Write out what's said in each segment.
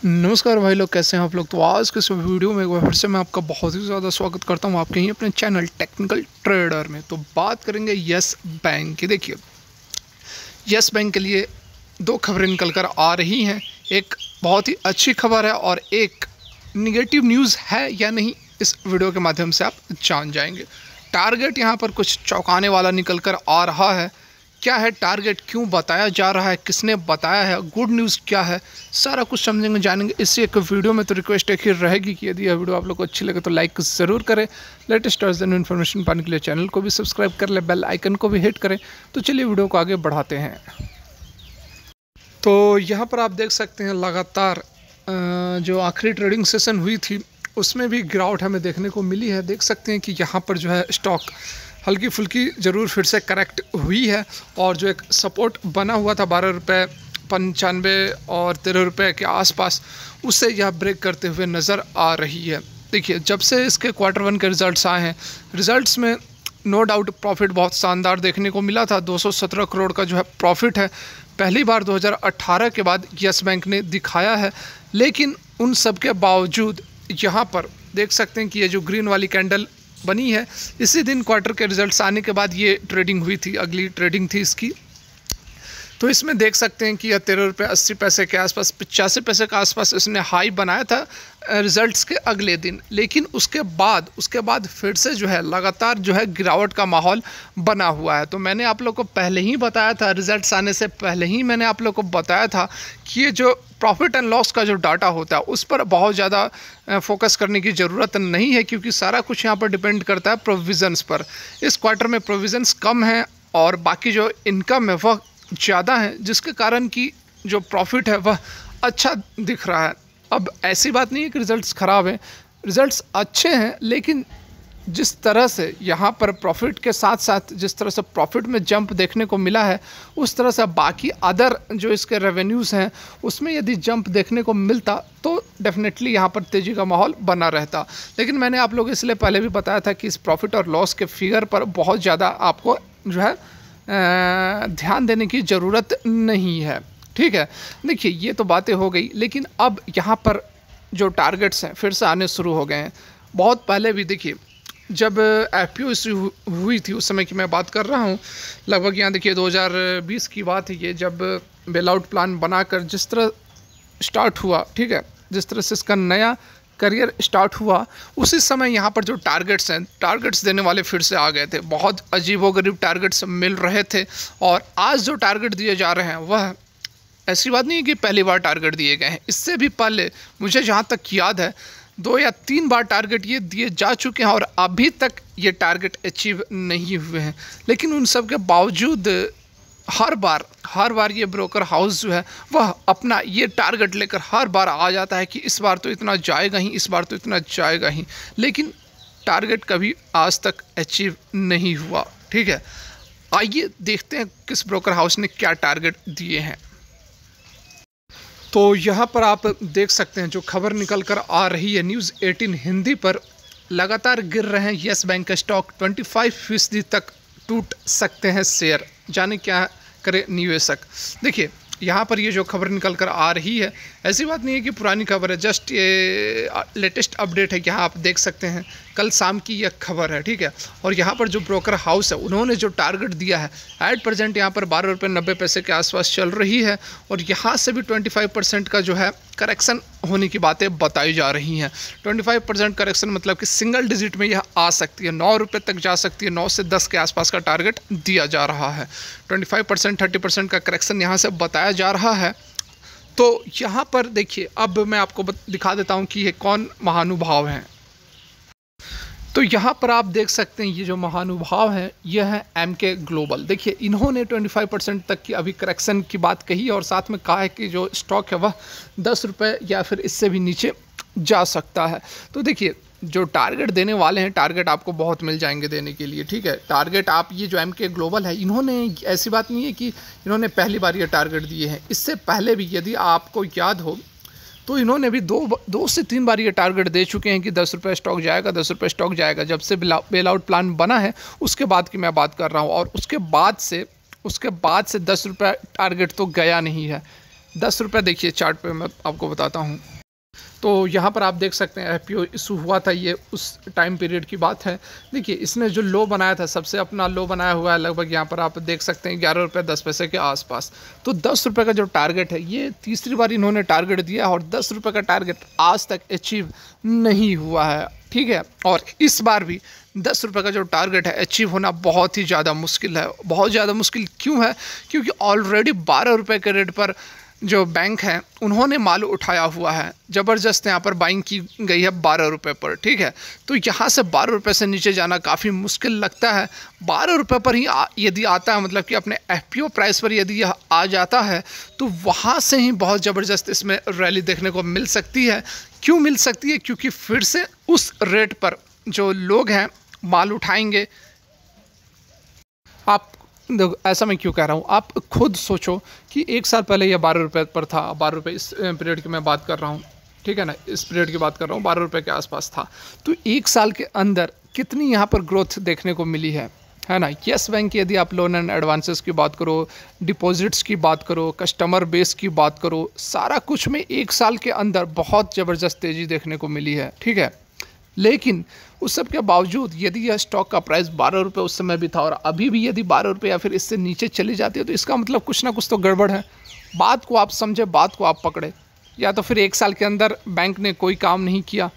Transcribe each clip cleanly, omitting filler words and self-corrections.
नमस्कार भाई लोग, कैसे हैं आप लोग। तो आज के इस वीडियो में एक बार फिर से मैं आपका बहुत ही ज़्यादा स्वागत करता हूं आपके ही अपने चैनल टेक्निकल ट्रेडर में। तो बात करेंगे यस बैंक की। देखिए, यस बैंक के लिए दो खबरें निकल कर आ रही हैं। एक बहुत ही अच्छी खबर है और एक निगेटिव न्यूज़ है या नहीं, इस वीडियो के माध्यम से आप जान जाएंगे। टारगेट यहाँ पर कुछ चौंकाने वाला निकल कर आ रहा है। क्या है टारगेट, क्यों बताया जा रहा है, किसने बताया है, गुड न्यूज़ क्या है, सारा कुछ समझेंगे जानेंगे इसी एक वीडियो में। तो रिक्वेस्ट एक ही रहेगी कि यदि यह वीडियो आप लोग को अच्छी लगे तो लाइक ज़रूर करें। लेटेस्ट और जेन्युइन इन्फॉर्मेशन पाने के लिए चैनल को भी सब्सक्राइब कर ले, बेल आइकन को भी हिट करें। तो चलिए वीडियो को आगे बढ़ाते हैं। तो यहाँ पर आप देख सकते हैं लगातार जो आखिरी ट्रेडिंग सेशन हुई थी उसमें भी गिरावट हमें देखने को मिली है। देख सकते हैं कि यहाँ पर जो है स्टॉक हल्की फुल्की ज़रूर फिर से करेक्ट हुई है और जो एक सपोर्ट बना हुआ था 12.95 और 13 रुपये के आसपास, उससे यह ब्रेक करते हुए नज़र आ रही है। देखिए, जब से इसके Q1 के रिज़ल्ट्स आए हैं, रिज़ल्ट्स में नो डाउट प्रॉफिट बहुत शानदार देखने को मिला था। 217 करोड़ का जो है प्रॉफिट है, पहली बार 2018 के बाद यस बैंक ने दिखाया है। लेकिन उन सब के बावजूद यहाँ पर देख सकते हैं कि ये जो ग्रीन वाली कैंडल बनी है, इसी दिन क्वार्टर के रिजल्ट्स आने के बाद ये ट्रेडिंग हुई थी, अगली ट्रेडिंग थी इसकी। तो इसमें देख सकते हैं कि यह 13 रुपये 80 पैसे के आसपास, 85 पैसे के आसपास इसने हाई बनाया था रिजल्ट्स के अगले दिन। लेकिन उसके बाद फिर से जो है लगातार जो है गिरावट का माहौल बना हुआ है। तो मैंने आप लोग को पहले ही बताया था, रिजल्ट्स आने से पहले ही मैंने आप लोग को बताया था कि ये जो प्रॉफिट एंड लॉस का जो डाटा होता है उस पर बहुत ज़्यादा फोकस करने की ज़रूरत नहीं है, क्योंकि सारा कुछ यहाँ पर डिपेंड करता है प्रोविज़न्स पर। इस क्वार्टर में प्रोविज़न्स कम हैं और बाकी जो इनकम है वह ज़्यादा है, जिसके कारण कि जो प्रॉफिट है वह अच्छा दिख रहा है। अब ऐसी बात नहीं है कि रिज़ल्ट्स ख़राब हैं, रिज़ल्ट्स अच्छे हैं, लेकिन जिस तरह से यहाँ पर प्रॉफिट के साथ साथ जिस तरह से प्रॉफिट में जंप देखने को मिला है, उस तरह से बाकी अदर जो इसके रेवेन्यूज़ हैं उसमें यदि जंप देखने को मिलता तो डेफिनेटली यहाँ पर तेज़ी का माहौल बना रहता। लेकिन मैंने आप लोग इसलिए पहले भी बताया था कि इस प्रॉफिट और लॉस के फिगर पर बहुत ज़्यादा आपको जो है ध्यान देने की ज़रूरत नहीं है। ठीक है, देखिए ये तो बातें हो गई, लेकिन अब यहाँ पर जो टारगेट्स हैं फिर से आने शुरू हो गए हैं। बहुत पहले भी देखिए, जब IPO इशू हुई थी उस समय की मैं बात कर रहा हूँ, लगभग यहाँ देखिए 2020 की बात है ये, जब बेल आउट प्लान बनाकर जिस तरह स्टार्ट हुआ, ठीक है, जिस तरह से इसका नया करियर स्टार्ट हुआ, उसी समय यहाँ पर जो टारगेट्स हैं, टारगेट्स देने वाले फिर से आ गए थे। बहुत अजीबोगरीब टारगेट्स मिल रहे थे और आज जो टारगेट दिए जा रहे हैं वह ऐसी बात नहीं है कि पहली बार टारगेट दिए गए हैं। इससे भी पहले मुझे जहाँ तक याद है 2 या 3 बार टारगेट ये दिए जा चुके हैं और अभी तक ये टारगेट अचीव नहीं हुए हैं। लेकिन उन सब के बावजूद हर बार ये ब्रोकर हाउस जो है वह अपना ये टारगेट लेकर हर बार आ जाता है कि इस बार तो इतना जाएगा ही, इस बार तो इतना जाएगा ही, लेकिन टारगेट कभी आज तक अचीव नहीं हुआ। ठीक है, आइए देखते हैं किस ब्रोकर हाउस ने क्या टारगेट दिए हैं। तो यहाँ पर आप देख सकते हैं जो खबर निकल कर आ रही है न्यूज़ 18 हिंदी पर, लगातार गिर रहे हैं यस बैंक का स्टॉक, 25% तक टूट सकते हैं शेयर, जाने क्या करे निवेशक। देखिए, यहाँ पर ये जो खबर निकल कर आ रही है, ऐसी बात नहीं है कि पुरानी खबर है, जस्ट ये लेटेस्ट अपडेट है। यहाँ आप देख सकते हैं कल शाम की यह खबर है। ठीक है, और यहाँ पर जो ब्रोकर हाउस है उन्होंने जो टारगेट दिया है एट प्रेजेंट यहाँ पर 12 रुपये 90 पैसे के आसपास चल रही है और यहाँ से भी 25% का जो है करेक्शन होने की बातें बताई जा रही हैं। 25% करेक्शन मतलब कि सिंगल डिजिट में यह आ सकती है, 9 रुपये तक जा सकती है, 9 से 10 के आसपास का टारगेट दिया जा रहा है। 25% 30% का करेक्शन यहाँ से बताया जा रहा है। तो यहाँ पर देखिए, अब मैं आपको दिखा देता हूँ कि ये कौन महानुभाव हैं। तो यहाँ पर आप देख सकते हैं ये जो महानुभाव हैं यह है MK ग्लोबल। देखिए, इन्होंने 25% तक की अभी करेक्शन की बात कही और साथ में कहा है कि जो स्टॉक है वह 10 रुपये या फिर इससे भी नीचे जा सकता है। तो देखिए, जो टारगेट देने वाले हैं, टारगेट आपको बहुत मिल जाएंगे देने के लिए। ठीक है, टारगेट आप ये जो MK ग्लोबल है, इन्होंने ऐसी बात नहीं है कि इन्होंने पहली बार ये टारगेट दिए हैं, इससे पहले भी यदि आपको याद हो तो इन्होंने भी दो से 3 बार ये टारगेट दे चुके हैं कि 10 रुपये स्टॉक जाएगा, 10 रुपये स्टॉक जाएगा। जब से बेल आउट प्लान बना है उसके बाद की मैं बात कर रहा हूँ, और उसके बाद से 10 रुपये टारगेट तो गया नहीं है। ₹10 देखिए चार्ट पे मैं आपको बताता हूँ। तो यहाँ पर आप देख सकते हैं IPO इशू हुआ था, ये उस टाइम पीरियड की बात है। देखिए इसने जो लो बनाया था, सबसे अपना लो बनाया हुआ है लगभग, यहाँ पर आप देख सकते हैं ₹11.10 के आसपास। तो ₹10 का जो टारगेट है, ये तीसरी बार इन्होंने टारगेट दिया और ₹10 का टारगेट आज तक अचीव नहीं हुआ है, ठीक है। और इस बार भी ₹10 का जो टारगेट है अचीव होना बहुत ही ज़्यादा मुश्किल है। बहुत ज़्यादा मुश्किल क्यों है? क्योंकि ऑलरेडी ₹12 के रेट पर जो बैंक हैं उन्होंने माल उठाया हुआ है, ज़बरदस्त यहाँ पर बाइंग की गई है ₹12 पर, ठीक है। तो यहाँ से ₹12 से नीचे जाना काफ़ी मुश्किल लगता है। ₹12 पर ही यदि आता है, मतलब कि अपने IPO प्राइस पर यदि यह आ जाता है, तो वहाँ से ही बहुत ज़बरदस्त इसमें रैली देखने को मिल सकती है। क्यों मिल सकती है? क्योंकि फिर से उस रेट पर जो लोग हैं माल उठाएंगे। आप देखो, ऐसा मैं क्यों कह रहा हूँ, आप खुद सोचो कि 1 साल पहले यह ₹12 पर था। ₹12 इस पीरियड की मैं बात कर रहा हूँ, ठीक है ना, इस पीरियड की बात कर रहा हूँ, ₹12 के आसपास था। तो 1 साल के अंदर कितनी यहाँ पर ग्रोथ देखने को मिली है ना। येस बैंक की यदि आप लोन एंड एडवांसेस की बात करो, डिपॉजिट्स की बात करो, कस्टमर बेस की बात करो, सारा कुछ में 1 साल के अंदर बहुत ज़बरदस्त तेज़ी देखने को मिली है, ठीक है। लेकिन उस सब के बावजूद यदि यह स्टॉक का प्राइस ₹12 उस समय भी था और अभी भी यदि ₹12 या फिर इससे नीचे चली जाती है, तो इसका मतलब कुछ ना कुछ तो गड़बड़ है। बात को आप समझे, बात को आप पकड़े। या तो फिर 1 साल के अंदर बैंक ने कोई काम नहीं किया,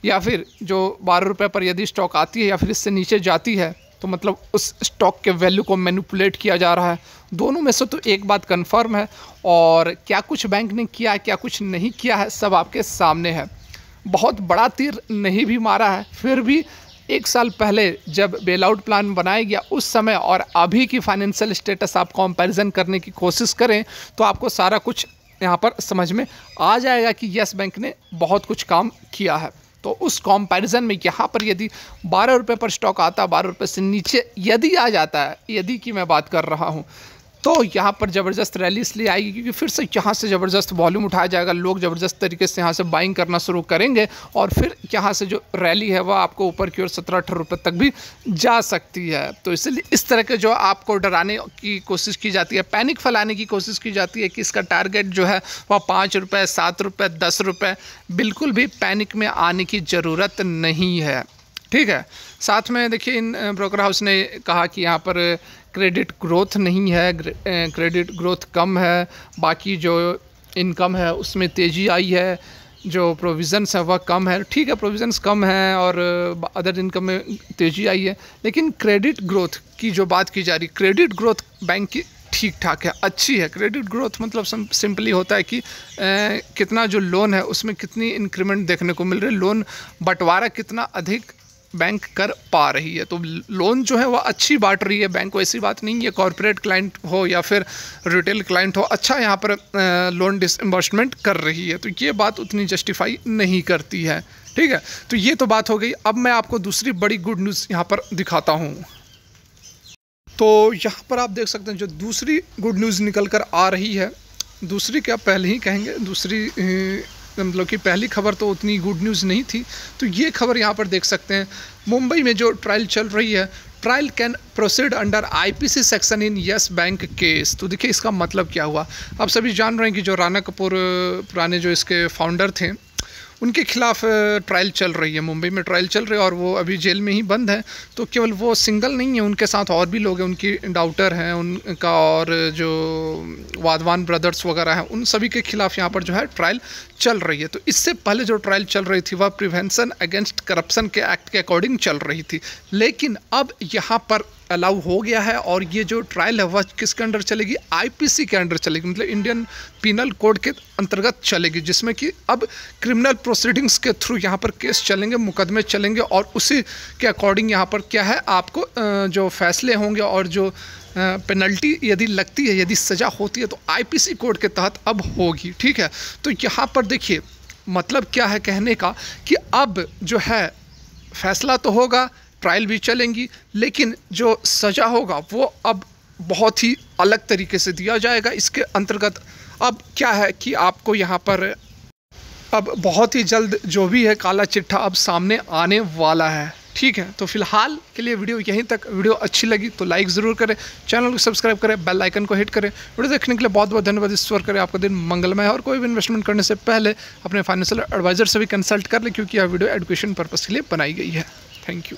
या फिर जो ₹12 पर यदि स्टॉक आती है या फिर इससे नीचे जाती है, तो मतलब उस स्टॉक के वैल्यू को मैनिपुलेट किया जा रहा है। दोनों में से तो एक बात कन्फर्म है, और क्या कुछ बैंक ने किया है, क्या कुछ नहीं किया है, सब आपके सामने है। बहुत बड़ा तीर नहीं भी मारा है, फिर भी 1 साल पहले जब बेल आउट प्लान बनाया गया उस समय और अभी की फाइनेंशियल स्टेटस आप कंपैरिजन करने की कोशिश करें, तो आपको सारा कुछ यहाँ पर समझ में आ जाएगा कि यस बैंक ने बहुत कुछ काम किया है। तो उस कंपैरिजन में यहाँ पर यदि ₹12 पर स्टॉक आता, ₹12 से नीचे यदि आ जाता है, यदि की मैं बात कर रहा हूँ, तो यहाँ पर ज़बरदस्त रैली इसलिए आएगी क्योंकि फिर से यहाँ से ज़बरदस्त वॉल्यूम उठाया जाएगा, लोग ज़बरदस्त तरीके से यहाँ से बाइंग करना शुरू करेंगे, और फिर यहाँ से जो रैली है वह आपको ऊपर की ओर ₹17-18 तक भी जा सकती है। तो इसलिए इस तरह के जो आपको डराने की कोशिश की जाती है, पैनिक फैलाने की कोशिश की जाती है कि इसका टारगेट जो है वह ₹5, ₹7, ₹10, बिल्कुल भी पैनिक में आने की ज़रूरत नहीं है, ठीक है। साथ में देखिए इन ब्रोकर हाउस ने कहा कि यहाँ पर क्रेडिट ग्रोथ नहीं है, क्रेडिट ग्रोथ कम है, बाकी जो इनकम है उसमें तेज़ी आई है, जो प्रोविज़न्स है वह कम है, ठीक है, प्रोविज़न्स कम है और अदर इनकम में तेज़ी आई है। लेकिन क्रेडिट ग्रोथ की जो बात की जा रही, क्रेडिट ग्रोथ बैंक की ठीक ठाक है, अच्छी है। क्रेडिट ग्रोथ मतलब सिंपली होता है कि कितना जो लोन है उसमें कितनी इंक्रीमेंट देखने को मिल रही है, लोन बंटवारा कितना अधिक बैंक कर पा रही है। तो लोन जो है वह अच्छी बांट रही है बैंक को, ऐसी बात नहीं है, कॉर्पोरेट क्लाइंट हो या फिर रिटेल क्लाइंट हो, अच्छा यहाँ पर लोन डिसइंबर्समेंट कर रही है। तो ये बात उतनी जस्टिफाई नहीं करती है, ठीक है। तो ये तो बात हो गई। अब मैं आपको दूसरी बड़ी गुड न्यूज़ यहाँ पर दिखाता हूँ। तो यहाँ पर आप देख सकते हैं जो दूसरी गुड न्यूज़ निकल कर आ रही है, दूसरी क्या पहले ही कहेंगे, दूसरी मतलब कि पहली खबर तो उतनी गुड न्यूज़ नहीं थी। तो ये खबर यहाँ पर देख सकते हैं, मुंबई में जो ट्रायल चल रही है, trial can proceed under IPC section in yes bank case. तो देखिए इसका मतलब क्या हुआ। आप सभी जान रहे हैं कि जो राणा कपूर पुराने जो इसके फाउंडर थे, उनके खिलाफ ट्रायल चल रही है, मुंबई में ट्रायल चल रही है और वो अभी जेल में ही बंद है। तो केवल वो सिंगल नहीं है, उनके साथ और भी लोग हैं, उनकी डाउटर हैं उनका, और जो वाधवान ब्रदर्स वगैरह हैं, उन सभी के खिलाफ यहाँ पर जो है ट्रायल चल रही है। तो इससे पहले जो ट्रायल चल रही थी वह प्रिवेंशन अगेंस्ट करप्शन के एक्ट के अकॉर्डिंग चल रही थी, लेकिन अब यहाँ पर अलाउ हो गया है। और ये जो ट्रायल है वह किसके अंडर चलेगी, IPC के अंडर चलेगी, मतलब इंडियन पिनल कोड के अंतर्गत चलेगी, जिसमें कि अब क्रिमिनल प्रोसीडिंग्स के थ्रू यहाँ पर केस चलेंगे, मुकदमे चलेंगे, और उसी के अकॉर्डिंग यहाँ पर क्या है, आपको जो फैसले होंगे और जो पेनल्टी यदि लगती है, यदि सज़ा होती है, तो IPC कोड के तहत अब होगी, ठीक है। तो यहाँ पर देखिए मतलब क्या है कहने का, कि अब जो है फैसला तो होगा, ट्रायल भी चलेंगी, लेकिन जो सज़ा होगा वो अब बहुत ही अलग तरीके से दिया जाएगा। इसके अंतर्गत अब क्या है कि आपको यहाँ पर अब बहुत ही जल्द जो भी है काला चिट्ठा अब सामने आने वाला है, ठीक है, तो फिलहाल के लिए वीडियो यहीं तक। वीडियो अच्छी लगी तो लाइक ज़रूर करें, चैनल को सब्सक्राइब करें, बेल आइकन को हिट करें। वीडियो देखने के लिए बहुत बहुत धन्यवाद। ईश्वर करें आपका दिन मंगलमय है। और कोई भी इन्वेस्टमेंट करने से पहले अपने फाइनेंशियल एडवाइजर से भी कंसल्ट कर लें, क्योंकि यह वीडियो एजुकेशन पर्पज़ के लिए बनाई गई है। Thank you.